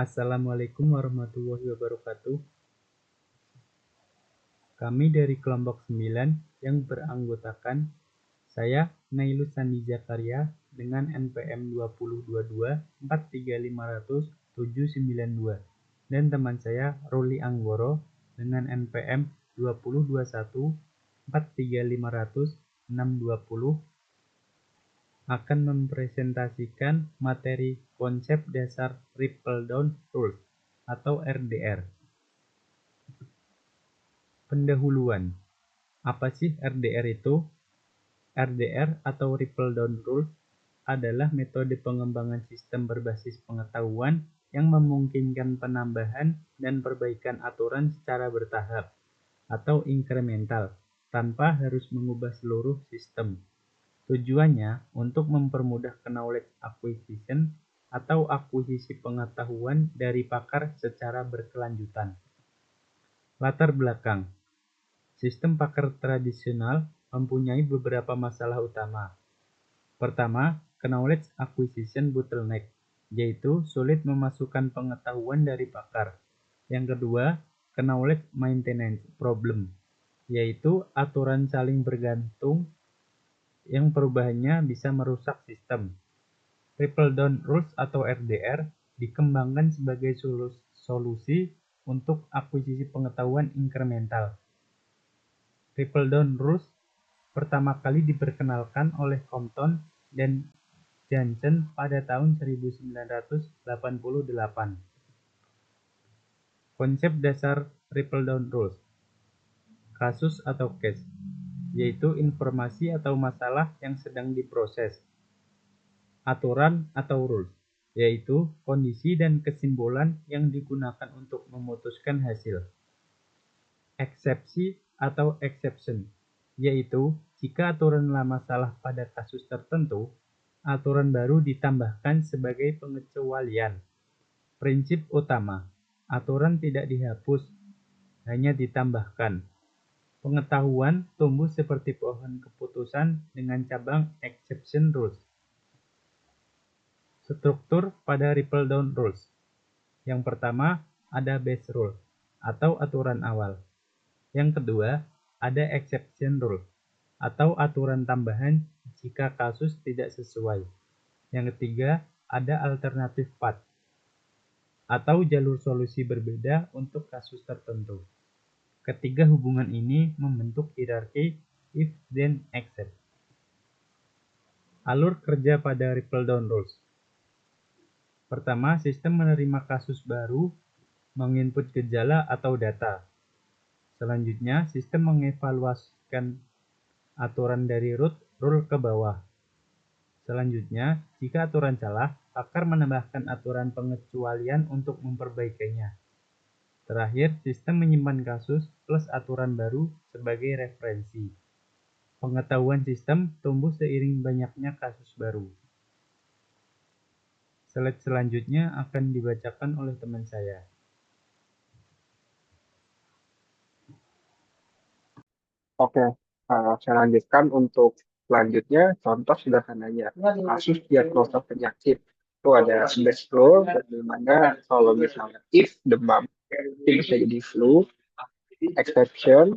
Assalamualaikum warahmatullahi wabarakatuh. Kami dari kelompok 9 yang beranggotakan saya, Nailus Sandi Zakaria, dengan NPM 2022-43500-792, dan teman saya, Ruli Anggoro, dengan NPM 2021-43500-620, akan mempresentasikan materi konsep dasar Triple Down Rules atau RDR. Pendahuluan. Apa sih RDR itu? RDR atau Triple Down Rules adalah metode pengembangan sistem berbasis pengetahuan yang memungkinkan penambahan dan perbaikan aturan secara bertahap atau inkremental tanpa harus mengubah seluruh sistem. Tujuannya untuk mempermudah knowledge acquisition atau akuisisi pengetahuan dari pakar secara berkelanjutan. Latar belakang. Sistem pakar tradisional mempunyai beberapa masalah utama. Pertama, knowledge acquisition bottleneck, yaitu sulit memasukkan pengetahuan dari pakar. Yang kedua, knowledge maintenance problem, yaitu aturan saling bergantung yang perubahannya bisa merusak sistem. Triple Down Rules atau RDR dikembangkan sebagai solusi untuk akuisisi pengetahuan inkremental. Triple Down Rules pertama kali diperkenalkan oleh Compton dan Johnson pada tahun 1988. Konsep dasar Triple Down Rules. Kasus atau case, yaitu informasi atau masalah yang sedang diproses. Aturan atau rules, yaitu kondisi dan kesimpulan yang digunakan untuk memutuskan hasil. Eksepsi atau exception, yaitu jika aturan lama salah pada kasus tertentu, aturan baru ditambahkan sebagai pengecualian. Prinsip utama, aturan tidak dihapus, hanya ditambahkan. Pengetahuan tumbuh seperti pohon keputusan dengan cabang exception rules. Struktur pada Triple Down Rules. Yang pertama, ada base rule atau aturan awal. Yang kedua, ada exception rule atau aturan tambahan jika kasus tidak sesuai. Yang ketiga, ada alternative path atau jalur solusi berbeda untuk kasus tertentu. Ketiga hubungan ini membentuk hierarki if then except. Alur kerja pada Triple Down Rules. Pertama, sistem menerima kasus baru, menginput gejala atau data. Selanjutnya, sistem mengevaluasikan aturan dari root rule ke bawah. Selanjutnya, jika aturan salah, pakar menambahkan aturan pengecualian untuk memperbaikinya. Terakhir, sistem menyimpan kasus plus aturan baru sebagai referensi. Pengetahuan sistem tumbuh seiring banyaknya kasus baru. Slide selanjutnya akan dibacakan oleh teman saya. Oke, saya lanjutkan untuk selanjutnya contoh sederhananya kasus diagnosa penyakit itu ada base rule di mana kalau misalnya if demam itu bisa jadi flu, exception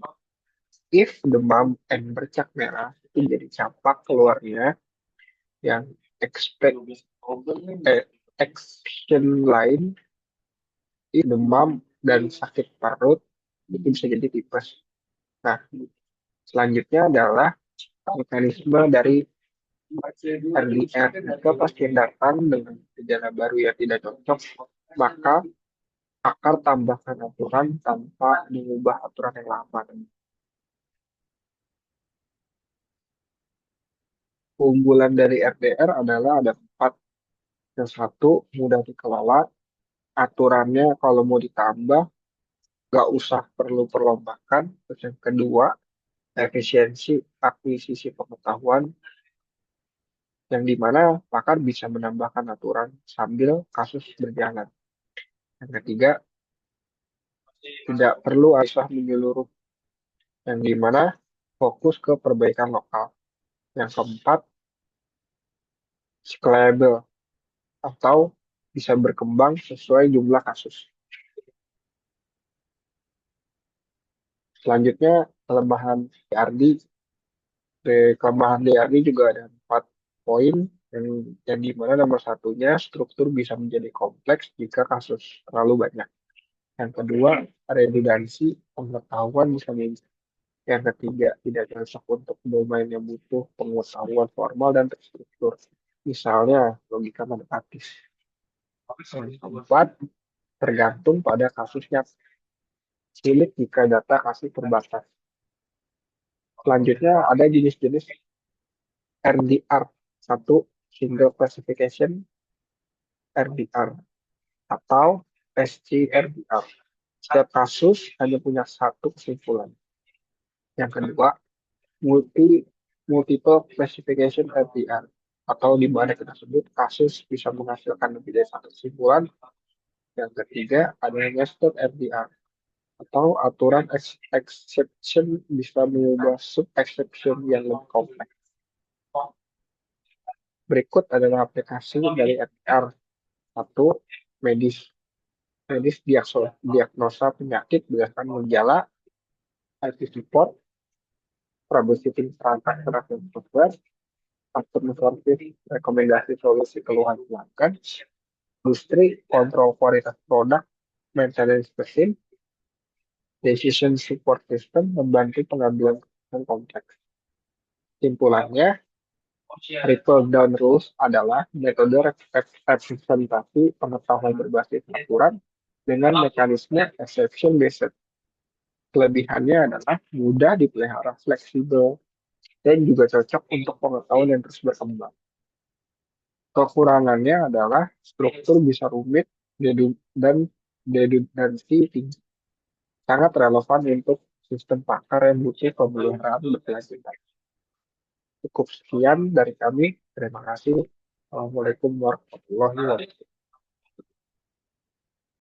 if demam and bercak merah itu jadi campak keluarnya, yang exception lain if demam dan sakit parut itu bisa jadi tipes. Nah, selanjutnya adalah mekanisme dari RDR. Jika pasien datang dengan gejala baru yang tidak cocok, maka pakar tambahkan aturan tanpa mengubah aturan yang lama. Keunggulan dari RDR adalah ada 4. Yang satu, mudah dikelola. Aturannya kalau mau ditambah, nggak usah perlu perlombakan. Terus yang kedua, efisiensi akuisisi pengetahuan, yang dimana pakar bisa menambahkan aturan sambil kasus berjalan. Yang ketiga, tidak perlu asah menyeluruh, yang dimana fokus ke perbaikan lokal. Yang keempat, scalable atau bisa berkembang sesuai jumlah kasus. Selanjutnya, kelemahan DRD. Kelemahan DRD juga ada 4 poin, yang dimana nomor satunya struktur bisa menjadi kompleks jika kasus terlalu banyak. Yang kedua, redundansi pengetahuan bisa menjadi. Yang ketiga, tidak cocok untuk domain yang butuh pengetahuan formal dan terstruktur. Misalnya, logika matematis. Yang keempat, tergantung pada kasusnya. Sulit jika data kasih terbatas. Selanjutnya, ada jenis-jenis RDR. Satu, single classification RDR atau SCRDR. Setiap kasus hanya punya satu kesimpulan. Yang kedua, multiple classification RDR atau di mana kita sebut kasus bisa menghasilkan lebih dari satu kesimpulan. Yang ketiga, ada nested RDR atau aturan exception bisa mengubah sub exception yang lebih kompleks. Berikut adalah aplikasi dari RDR. Satu, medis. Medis diagnosa penyakit berdasarkan gejala, IT support, troubleshooting perangkat terhadap software, customer service, rekomendasi solusi keluhan pelanggan, industri, kontrol kualitas produk, maintenance mesin, decision support system, membantu pengambilan keputusan kompleks. Simpulannya, trickle down rules adalah metode representasi pengetahuan berbasis aturan dengan mekanisme exception based. Kelebihannya adalah mudah dipelihara, fleksibel, dan juga cocok untuk pengetahuan yang terus berkembang. Kekurangannya adalah struktur bisa rumit dan redundansi tinggi. Sangat relevan untuk sistem pakar yang butuh pemeliharaan berkelanjutan. Cukup sekian dari kami. Terima kasih. Assalamualaikum warahmatullahi wabarakatuh.